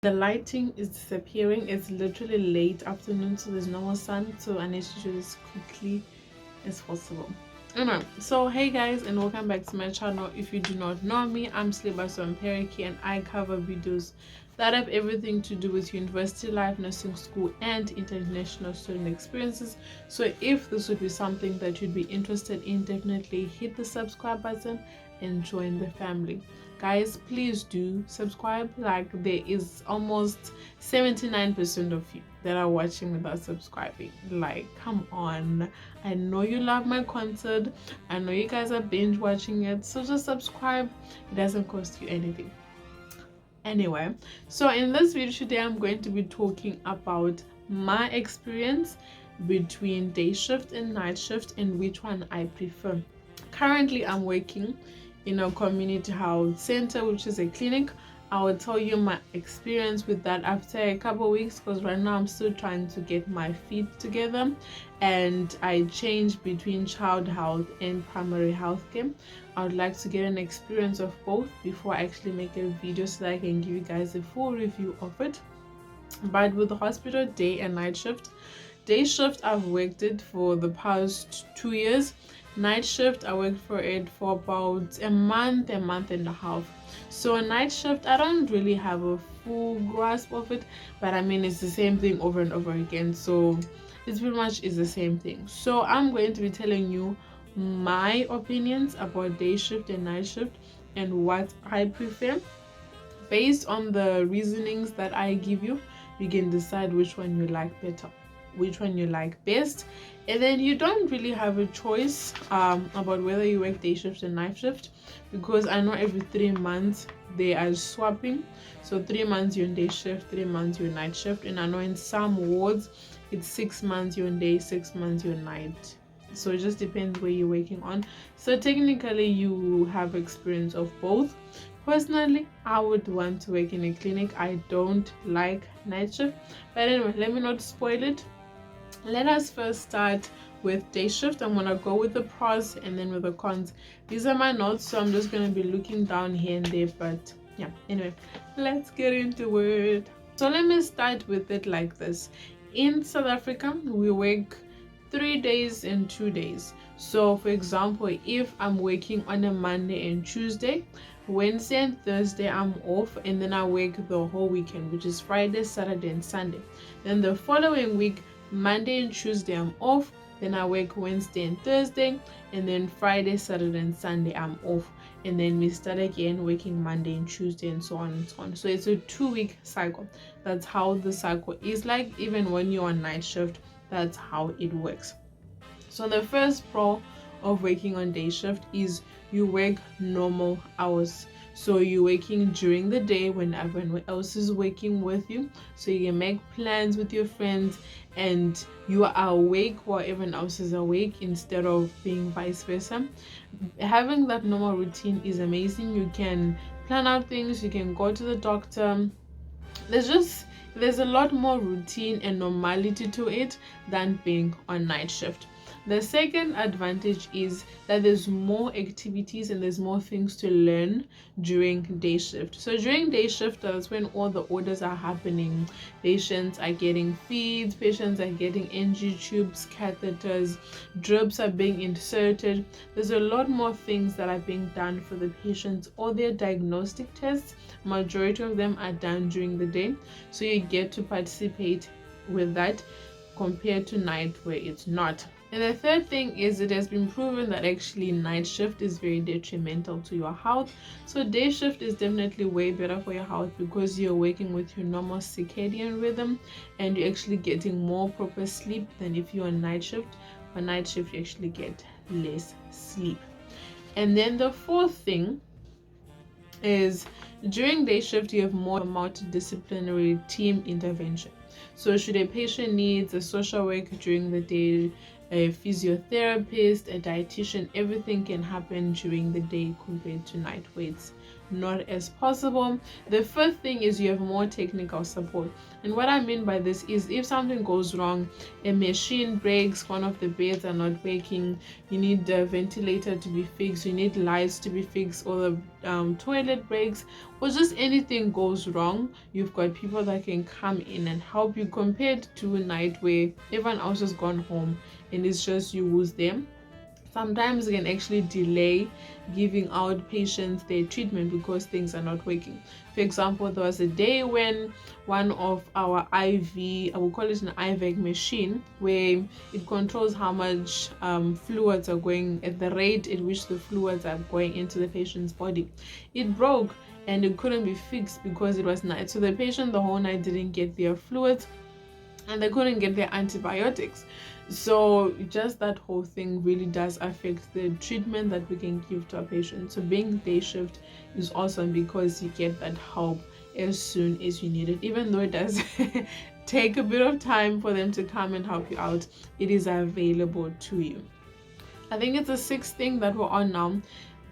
The lighting is disappearing. It's literally late afternoon, so there's no more sun, so I need to do this quickly as possible. Anyway, so hey guys, and welcome back to my channel. If you do not know me, I'm Slibaso Amperiki, and I cover videos that have everything to do with university life, nursing school, and international student experiences. So if this would be something that you'd be interested in, definitely hit the subscribe button and join the family. Guys, please do subscribe. Like, there is almost 79% of you that are watching without subscribing. Like, come on. I know you love my content. I know you guys are binge watching it, so just subscribe. It doesn't cost you anything. Anyway, so in this video today, I'm going to be talking about my experience between day shift and night shift and which one I prefer. Currently, I'm working in a community health center, which is a clinic. I will tell you my experience with that after a couple of weeks, because right now I'm still trying to get my feet together, and I change between child health and primary health care. I would like to get an experience of both before I actually make a video so that I can give you guys a full review of it. But with the hospital day and night shift I've worked it for the past 2 years. Night shift, I worked for it for about a month and a half. So night shift, I don't really have a full grasp of it, but I mean, it's the same thing over and over again, so it's pretty much is the same thing. So I'm going to be telling you my opinions about day shift and night shift and what I prefer. Based on the reasonings that I give you, you can decide which one you like better, which one you like best, and then you don't really have a choice about whether you work day shift and night shift, because I know every 3 months they are swapping. So 3 months you're on day shift, 3 months you're on night shift, and I know in some wards it's 6 months you're on day, 6 months you're on night. So it just depends where you're working on. So technically you have experience of both. Personally, I would want to work in a clinic. I don't like night shift, but anyway, let me not spoil it. Let us first start with day shift. I'm gonna go with the pros and then with the cons. These are my notes, so I'm just gonna be looking down here and there, but yeah, anyway, let's get into it. So let me start with it like this. In South Africa, we work 3 days and 2 days. So for example, if I'm working on a Monday and Tuesday, Wednesday and Thursday I'm off, and then I work the whole weekend, which is Friday, Saturday, and Sunday. Then the following week, Monday and Tuesday I'm off, then I work Wednesday and Thursday, and then Friday, Saturday, and Sunday I'm off, and then we start again working Monday and Tuesday, and so on and so on. So it's a 2-week cycle. That's how the cycle is like. Even when you're on night shift, that's how it works. So the first pro of working on day shift is you work normal hours. So you're working during the day when everyone else is working with you, so you can make plans with your friends and you are awake while everyone else is awake instead of being vice versa. Having that normal routine is amazing. You can plan out things, you can go to the doctor. There's a lot more routine and normality to it than being on night shift. The second advantage is that there's more activities and there's more things to learn during day shift. So during day shift, that's when all the orders are happening. Patients are getting feeds, patients are getting NG tubes, catheters, drips are being inserted. There's a lot more things that are being done for the patients. All their diagnostic tests, majority of them are done during the day. So you get to participate with that compared to night where it's not. And the third thing is, it has been proven that actually night shift is very detrimental to your health. So day shift is definitely way better for your health because you're working with your normal circadian rhythm and you're actually getting more proper sleep than if you're on night shift. On night shift, you actually get less sleep. And then the fourth thing is, during day shift you have more multidisciplinary team intervention. So should a patient needs a social worker during the day, a physiotherapist, a dietitian, everything can happen during the day compared to night where it's not as possible. The fifth thing is you have more technical support. And what I mean by this is if something goes wrong, a machine breaks, one of the beds are not working, you need the ventilator to be fixed, you need lights to be fixed, or the toilet breaks, or just anything goes wrong, you've got people that can come in and help you, compared to a night where everyone else has gone home and it's just you who's there. Sometimes it can actually delay giving out patients their treatment because things are not working. For example, there was a day when one of our IV, I will call it an IVAC machine, where it controls how much fluids are going, at the rate at which the fluids are going into the patient's body. It broke and it couldn't be fixed because it was night. So the patient the whole night didn't get their fluids and they couldn't get their antibiotics. So just that whole thing really does affect the treatment that we can give to our patients. So being day shift is awesome because you get that help as soon as you need it, even though it does take a bit of time for them to come and help you out. It is available to you. I think it's the sixth thing that we're on now.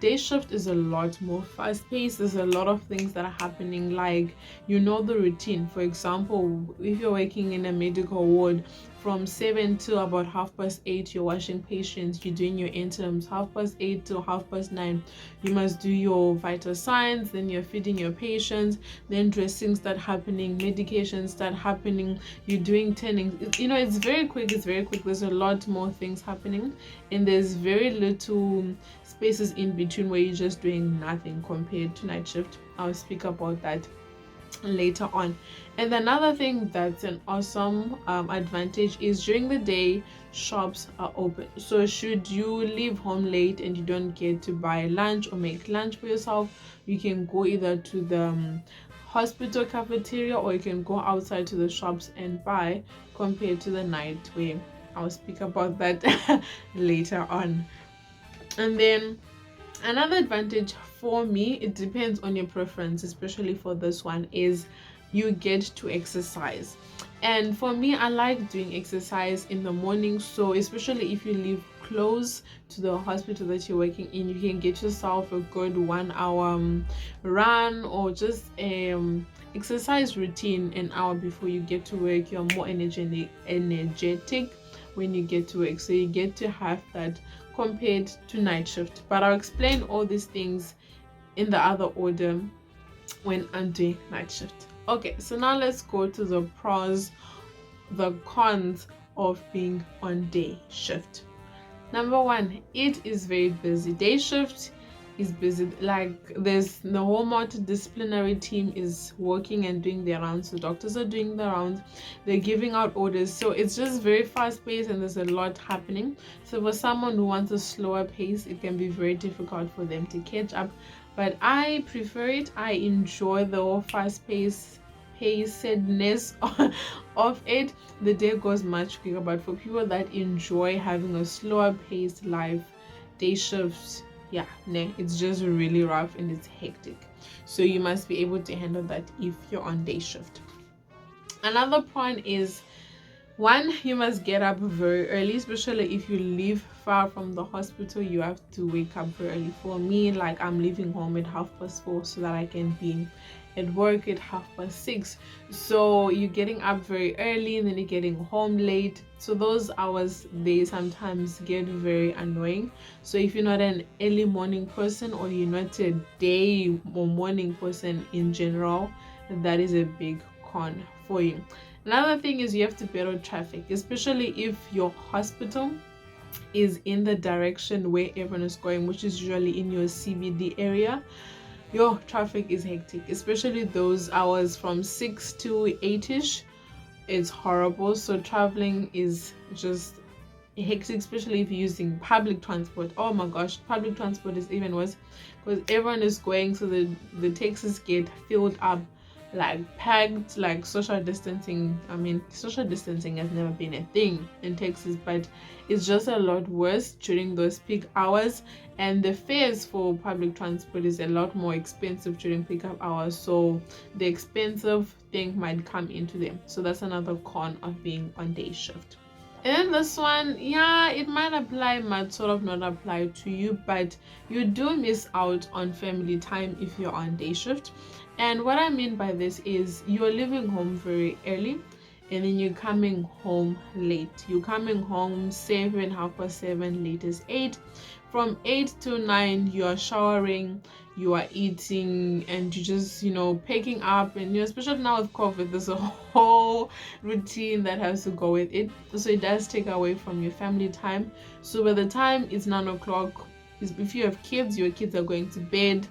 Day shift is a lot more fast-paced. There's a lot of things that are happening, like the routine. For example, if you're working in a medical ward, from 7 to about 8:30 you're washing patients, you're doing your interims. 8:30 to 9:30 you must do your vital signs, then you're feeding your patients, then dressings start happening, medications start happening, you're doing turnings. It's very quick. There's a lot more things happening, and there's very little spaces in between where you're just doing nothing compared to night shift. I'll speak about that later on. And another thing that's an awesome advantage is during the day shops are open. So should you leave home late and you don't get to buy lunch or make lunch for yourself, you can go either to the hospital cafeteria or you can go outside to the shops and buy, compared to the night where I'll speak about that later on. And then another advantage for me, it depends on your preference, especially for this one, is you get to exercise. And for me, I like doing exercise in the morning. So especially if you live close to the hospital that you're working in, you can get yourself a good 1 hour run, or just exercise routine an hour before you get to work. You're more energetic when you get to work, so you get to have that compared to night shift. But I'll explain all these things in the other order when I'm doing night shift. Okay, so now let's go to the pros, the cons of being on day shift. Number one, it is very busy. Day shift is busy. Like, there's the whole multidisciplinary team is working and doing their rounds. The doctors are doing the rounds, they're giving out orders. So it's just very fast paced and there's a lot happening. So for someone who wants a slower pace, it can be very difficult for them to catch up. But I prefer it. I enjoy the whole fast pacedness of it. The day goes much quicker. But for people that enjoy having a slower paced life, day shifts, it's just really rough and it's hectic. So you must be able to handle that if you're on day shift. Another point is, one, you must get up very early, especially if you live far from the hospital. You have to wake up very early. For me, like, I'm leaving home at 4:30 so that I can be at work at 6:30. So you're getting up very early and then you're getting home late. So those hours, they sometimes get very annoying. So if you're not an early morning person, or you're not a day or morning person in general, that is a big con for you. Another thing is you have to battle traffic, especially if your hospital is in the direction where everyone is going, which is usually in your CBD area. Your traffic is hectic, especially those hours from 6 to 8ish. It's horrible. So traveling is just hectic, especially if you're using public transport. Oh my gosh, public transport is even worse because everyone is going, so the taxis get filled up, like packed, like social distancing. I mean, social distancing has never been a thing in Texas, but it's just a lot worse during those peak hours. And the fares for public transport is a lot more expensive during pickup hours, so the expensive thing might come into them. So that's another con of being on day shift. And then this one, yeah, it might apply, might sort of not apply to you, but you do miss out on family time if you're on day shift. And what I mean by this is you're leaving home very early and then you're coming home late. You're coming home 7, 7:30, latest 8. From 8 to 9, you are showering, you are eating, and you just, picking up. And especially now with COVID, there's a whole routine that has to go with it. So it does take away from your family time. So by the time it's 9 o'clock, if you have kids, your kids are going to bed,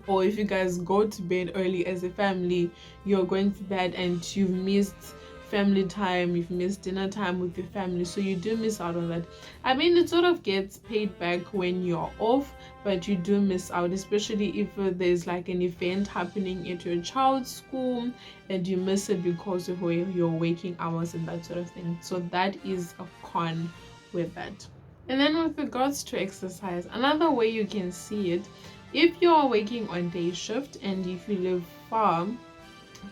or if you guys go to bed early as a family, you're going to bed and you've missed family time, you've missed dinner time with your family, so you do miss out on that. I mean, it sort of gets paid back when you're off, but you do miss out, especially if there's like an event happening at your child's school and you miss it because of your waking hours and that sort of thing. So that is a con with that. And then with regards to exercise, another way you can see it, if you're working on day shift and if you live far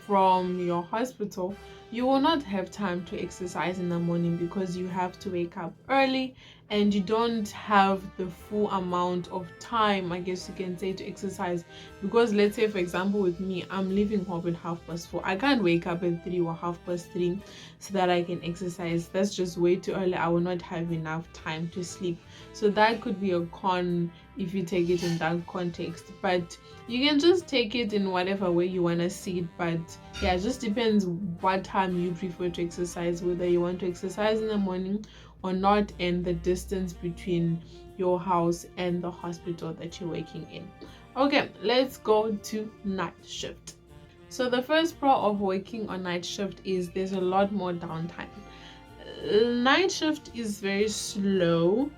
from your hospital, you will not have time to exercise in the morning because you have to wake up early and you don't have the full amount of time, I guess you can say, to exercise. Because let's say, for example, with me, I'm leaving home at 4:30. I can't wake up at 3 or 3:30 so that I can exercise. That's just way too early. I will not have enough time to sleep. So that could be a con if you take it in that context. But you can just take it in whatever way you want to see it. But yeah, it just depends what time you prefer to exercise, whether you want to exercise in the morning or not, and the distance between your house and the hospital that you're working in. Okay, let's go to night shift. So the first pro of working on night shift is there's a lot more downtime. Night shift is very slow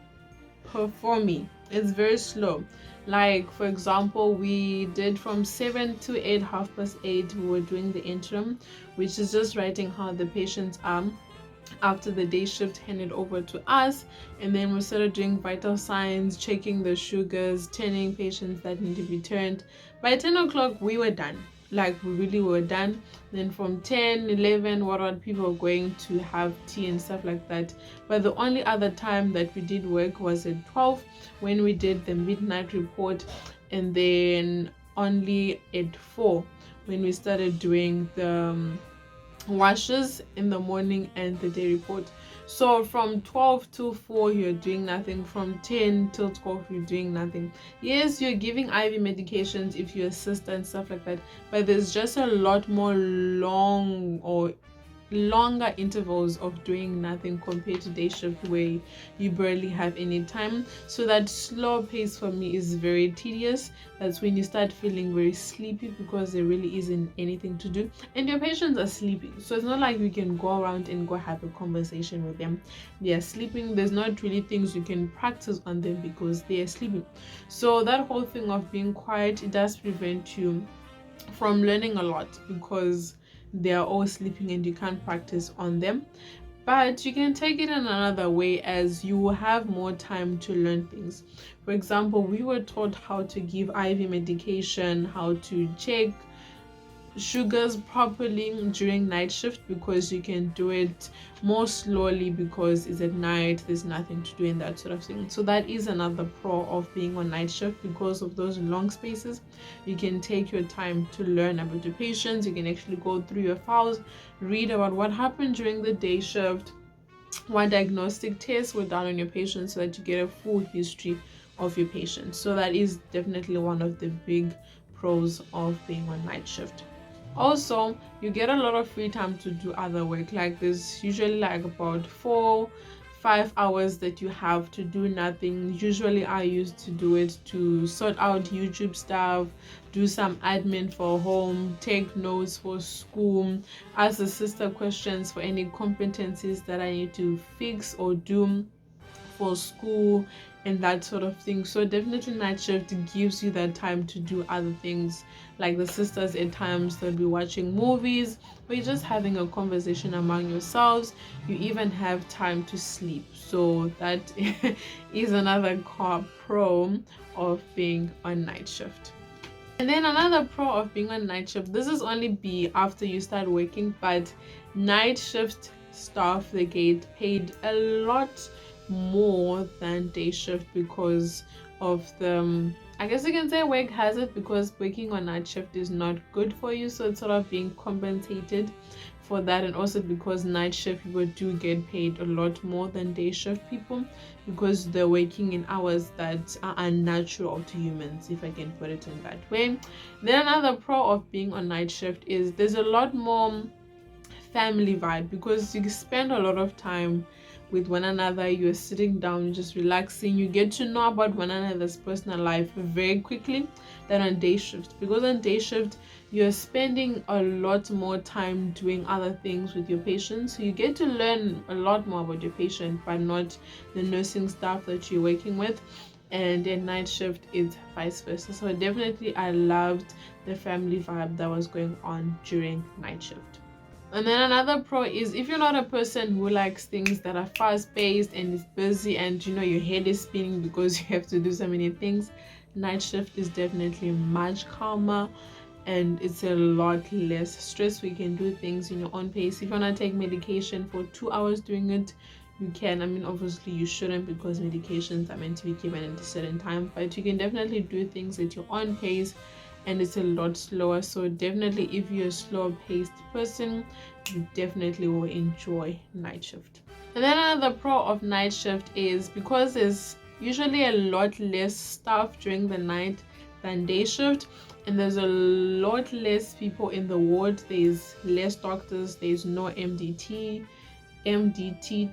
for me. It's very slow. Like, for example, we did from 7 to 8, 8:30, we were doing the interim, which is just writing how the patients are after the day shift handed over to us. And then we started doing vital signs, checking the sugars, turning patients that need to be turned. By 10 o'clock, we were done. Like, we really were done. Then from 10, 11, what people were going to have tea and stuff like that. But the only other time that we did work was at 12 when we did the midnight report, and then only at 4 when we started doing the washes in the morning and the day report. So from 12 to 4 you're doing nothing, from 10 till 12 you're doing nothing. Yes, you're giving IV medications if you assist and stuff like that, but there's just a lot more longer intervals of doing nothing compared to day shift where you barely have any time. So that slow pace for me is very tedious. That's when you start feeling very sleepy because there really isn't anything to do and your patients are sleeping. So it's not like you can go around and go have a conversation with them. They are sleeping. There's not really things you can practice on them because they are sleeping. So that whole thing of being quiet, it does prevent you from learning a lot because they are all sleeping and you can't practice on them. But you can take it in another way, as you will have more time to learn things. For example, we were taught how to give IV medication, how to check sugars properly during night shift, because you can do it more slowly because it's at night, there's nothing to do and that sort of thing. So that is another pro of being on night shift. Because of those long spaces, you can take your time to learn about your patients. You can actually go through your files, read about what happened during the day shift, what diagnostic tests were done on your patients, so that you get a full history of your patients. So that is definitely one of the big pros of being on night shift. Also, you get a lot of free time to do other work. Like, there's usually like about 4-5 hours that you have to do nothing. Usually I used to do it to sort out YouTube stuff, do some admin for home, take notes for school, ask the sister questions for any competencies that I need to fix or do for school and that sort of thing. So definitely night shift gives you that time to do other things. Like the sisters at times they'll be watching movies or you're just having a conversation among yourselves. You even have time to sleep. So that is another pro of being on night shift. And then another pro of being on night shift, this is only be after you start working, but night shift staff, they get paid a lot more than day shift because of the I guess you can say work hazard, because working on night shift is not good for you, so it's sort of being compensated for that. And also because night shift people do get paid a lot more than day shift people, because they're working in hours that are unnatural to humans, if I can put it in that way. Then another pro of being on night shift is there's a lot more family vibe, because you spend a lot of time with one another. You're sitting down, you're just relaxing, you get to know about one another's personal life very quickly than on day shift, because on day shift you're spending a lot more time doing other things with your patients, so you get to learn a lot more about your patient but not the nursing staff that you're working with. And then night shift is vice versa. So definitely I loved the family vibe that was going on during night shift. And then another pro is if you're not a person who likes things that are fast paced and is busy, and your head is spinning because you have to do so many things, night shift is definitely much calmer and it's a lot less stress. We can do things in your own pace. If you want to take medication for 2 hours doing it, you can. I mean, obviously you shouldn't, because medications are meant to be given at a certain time, but you can definitely do things at your own pace and it's a lot slower. So definitely if you're a slow paced person, you definitely will enjoy night shift. And then another pro of night shift is because there's usually a lot less staff during the night than day shift, and there's a lot less people in the ward. There's less doctors, there's no MDT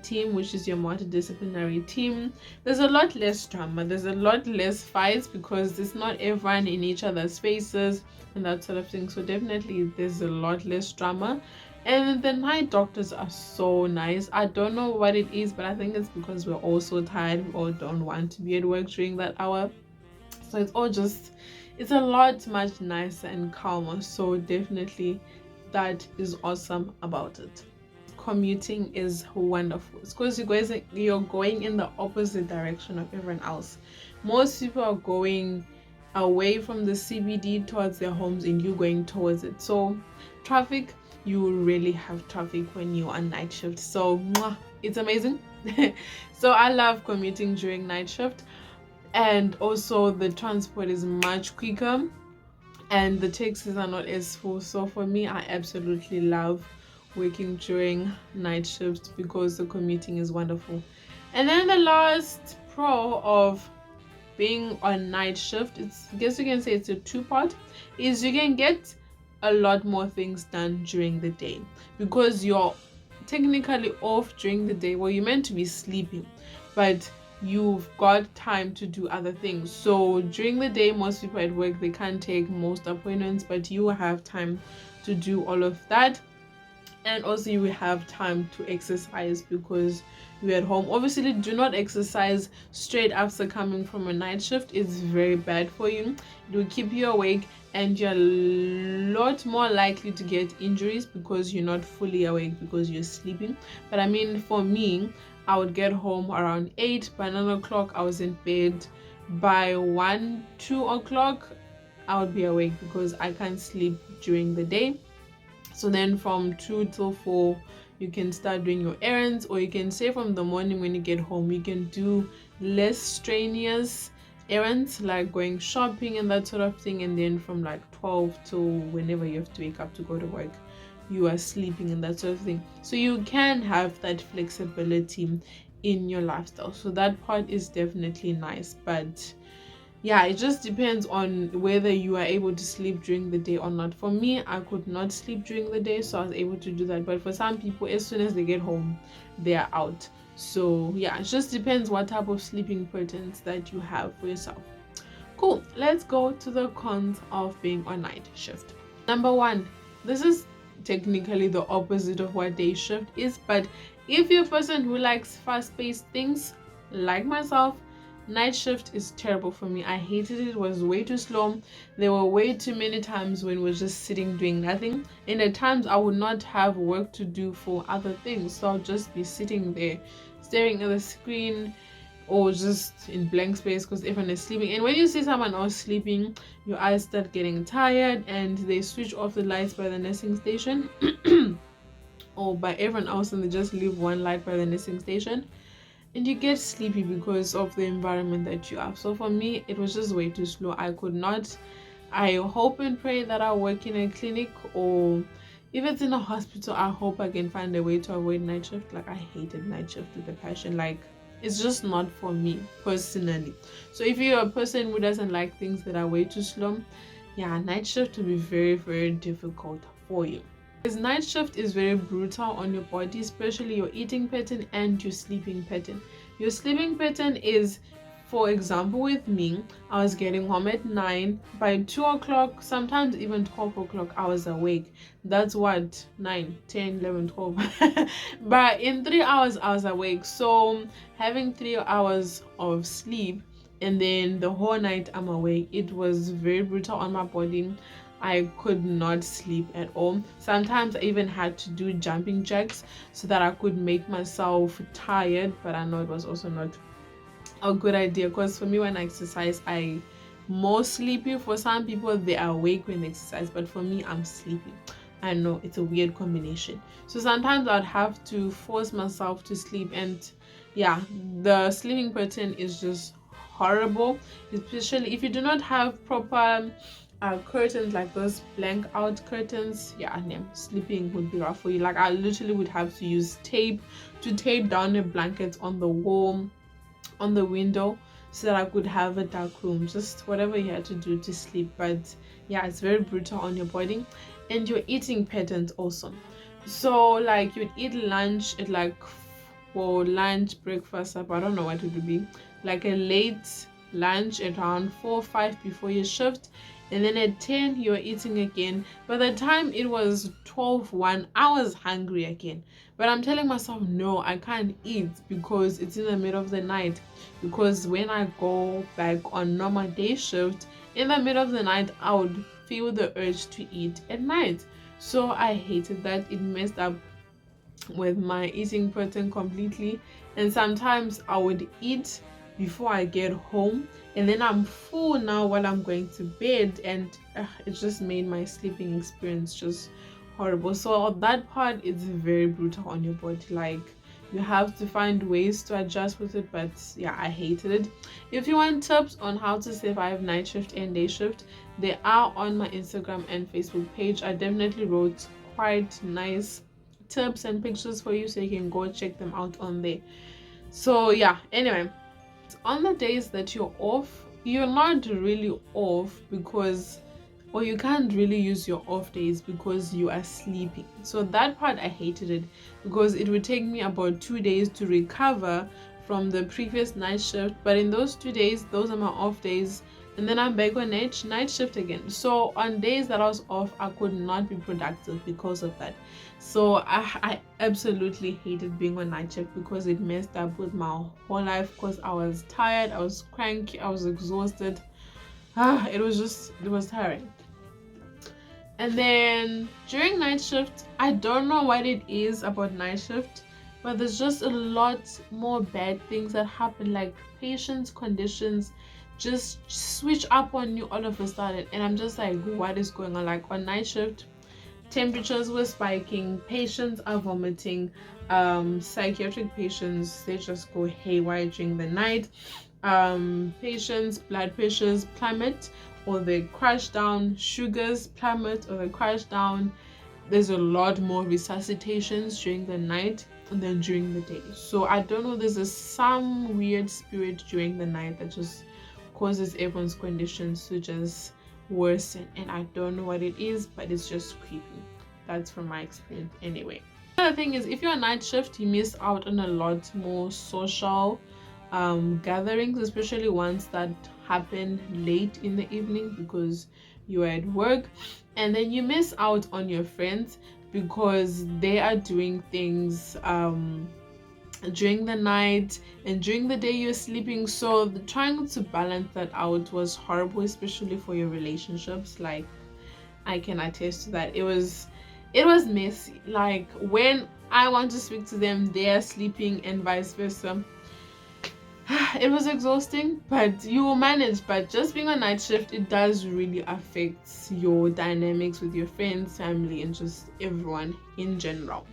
team, which is your multidisciplinary team. There's a lot less drama, there's a lot less fights, because it's not everyone in each other's faces and that sort of thing. So definitely there's a lot less drama. And the night doctors are so nice. I don't know what it is, but I think it's because we're all so tired, we all don't want to be at work during that hour, so it's a lot much nicer and calmer. So definitely that is awesome about it. Commuting is wonderful. It's because you're going in the opposite direction of everyone else. Most people are going away from the CBD towards their homes, and you going towards it. So traffic, you will really have traffic when you're on night shift. So it's amazing. So I love commuting during night shift, and also the transport is much quicker and the taxis are not as full. So for me, I absolutely love working during night shifts because the commuting is wonderful. And then the last pro of being on night shift, I guess you can say it's a two-part, is you can get a lot more things done during the day, because you're technically off during the day. Well, you're meant to be sleeping, but you've got time to do other things. So during the day, most people at work, they can't take most appointments, but you have time to do all of that. And also you will have time to exercise because you're at home. Obviously, do not exercise straight after coming from a night shift. It's very bad for you. It will keep you awake and you're a lot more likely to get injuries because you're not fully awake because you're sleeping. But I mean, for me, I would get home around 8. By 9 o'clock I was in bed. By 1, 2 o'clock I would be awake because I can't sleep during the day. So then from 2 till 4 you can start doing your errands, or you can say from the morning when you get home you can do less strenuous errands like going shopping and that sort of thing. And then from like 12 till whenever you have to wake up to go to work, you are sleeping and that sort of thing. So you can have that flexibility in your lifestyle. So that part is definitely nice. But yeah, it just depends on whether you are able to sleep during the day or not. For me, I could not sleep during the day, so I was able to do that. But for some people, as soon as they get home, they are out. So yeah, it just depends what type of sleeping patterns that you have for yourself. Cool, let's go to the cons of being on night shift. Number 1, this is technically the opposite of what day shift is, but if you're a person who likes fast-paced things like myself, night shift is terrible for me. I hated it. It was way too slow. There were way too many times when we were just sitting doing nothing, and at times I would not have work to do for other things, so I'll just be sitting there staring at the screen or just in blank space because everyone is sleeping. And when you see someone else sleeping, your eyes start getting tired and they switch off the lights by the nursing station. or by everyone else, and they just leave one light by the nursing station, and you get sleepy because of the environment that you have. So for me, it was just way too slow. I could not. I hope and pray that I work in a clinic, or if it's in a hospital, I hope I can find a way to avoid night shift. Like, I hated night shift with a passion. Like, it's just not for me personally. So if you're a person who doesn't like things that are way too slow, yeah, night shift will be very, very difficult for you. Because night shift is very brutal on your body, especially your eating pattern and your sleeping pattern. Your sleeping pattern is, for example, with me, I was getting home at 9. By 2 o'clock, sometimes even 12 o'clock, I was awake. That's what, 9, 10, 11, 12. But in 3 hours, I was awake. So having 3 hours of sleep and then the whole night I'm awake, it was very brutal on my body. I could not sleep at all. Sometimes I even had to do jumping jacks so that I could make myself tired, but I know it was also not a good idea, because for me, when I exercise, I more sleepy. For some people, they are awake when they exercise, but for me, I'm sleepy. I know it's a weird combination. So sometimes I'd have to force myself to sleep, and yeah, the sleeping pattern is just horrible, especially if you do not have proper curtains, like those blank out curtains. Yeah, sleeping would be rough for you. Like, I literally would have to use tape to tape down a blanket on the wall, on the window, so that I could have a dark room. Just whatever you had to do to sleep. But yeah, it's very brutal on your body and your eating patterns also. So like, you'd eat lunch at like, for lunch, breakfast, supper, I don't know what it would be, like a late lunch at around 4 or 5 before your shift, and then at 10 you're eating again. By the time it was 12:01, I was hungry again, but I'm telling myself, no, I can't eat because it's in the middle of the night. Because when I go back on normal day shift in the middle of the night, I would feel the urge to eat at night. So I hated that. It messed up with my eating pattern completely. And sometimes I would eat before I get home, and then I'm full now while I'm going to bed, and it just made my sleeping experience just horrible. So that part is very brutal on your body. Like, you have to find ways to adjust with it, but yeah, I hated it. If you want tips on how to survive night shift and day shift, they are on my Instagram and Facebook page. I definitely wrote quite nice tips and pictures for you, so you can go check them out on there. So yeah, anyway, on the days that you're off, you're not really off because, or you can't really use your off days because you are sleeping. So that part, I hated it, because it would take me about 2 days to recover from the previous night shift. But in those 2 days, those are my off days, and then I'm back on night shift again. So on days that I was off, I could not be productive because of that. So I absolutely hated being on night shift because it messed up with my whole life, because I was tired, I was cranky, I was exhausted. It was tiring. And then during night shift, I don't know what it is about night shift, but there's just a lot more bad things that happen, like patients' conditions just switch up on you all of a sudden, and I'm just like, what is going on? Like, on night shift, temperatures were spiking, patients are vomiting, psychiatric patients, they just go haywire during the night, patients' blood pressures plummet, or they crash down, sugars plummet, or they crash down. There's a lot more resuscitations during the night than during the day. So I don't know, there's some weird spirit during the night that just causes everyone's conditions to just worsen, and I don't know what it is, but it's just creepy. That's from my experience anyway. Another thing is, if you're on night shift, you miss out on a lot more social gatherings, especially ones that happen late in the evening because you're at work, and then you miss out on your friends because they are doing things during the night, and during the day you're sleeping. So trying to balance that out was horrible, especially for your relationships. Like, I can attest to that. It was messy. Like, when I want to speak to them, they're sleeping, and vice versa. It was exhausting, but you will manage. But just being on night shift, it does really affect your dynamics with your friends, family, and just everyone in general.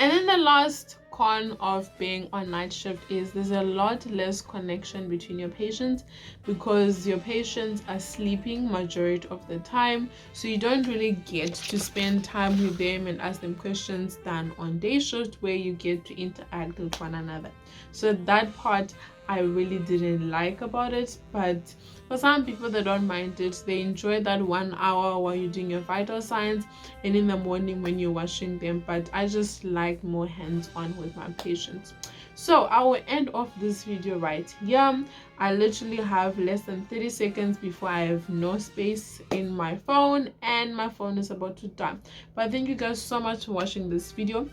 And then the last con of being on night shift is there's a lot less connection between your patients, because your patients are sleeping majority of the time, so you don't really get to spend time with them and ask them questions than on day shift, where you get to interact with one another. So that part I really didn't like about it, but for some people they don't mind it. They enjoy that 1 hour while you're doing your vital signs and in the morning when you're washing them. But I just like more hands-on with my patients. So I will end off this video right here. I literally have less than 30 seconds before I have no space in my phone and my phone is about to die. But thank you guys so much for watching this video.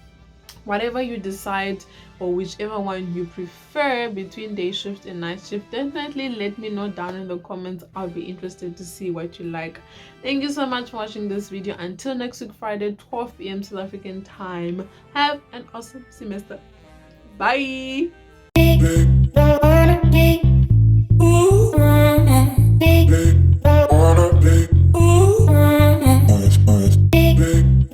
Whatever you decide, or whichever one you prefer between day shift and night shift, definitely let me know down in the comments. I'll be interested to see what you like. Thank you so much for watching this video. Until next week Friday, 12 p.m. South African time, have an awesome semester. Bye.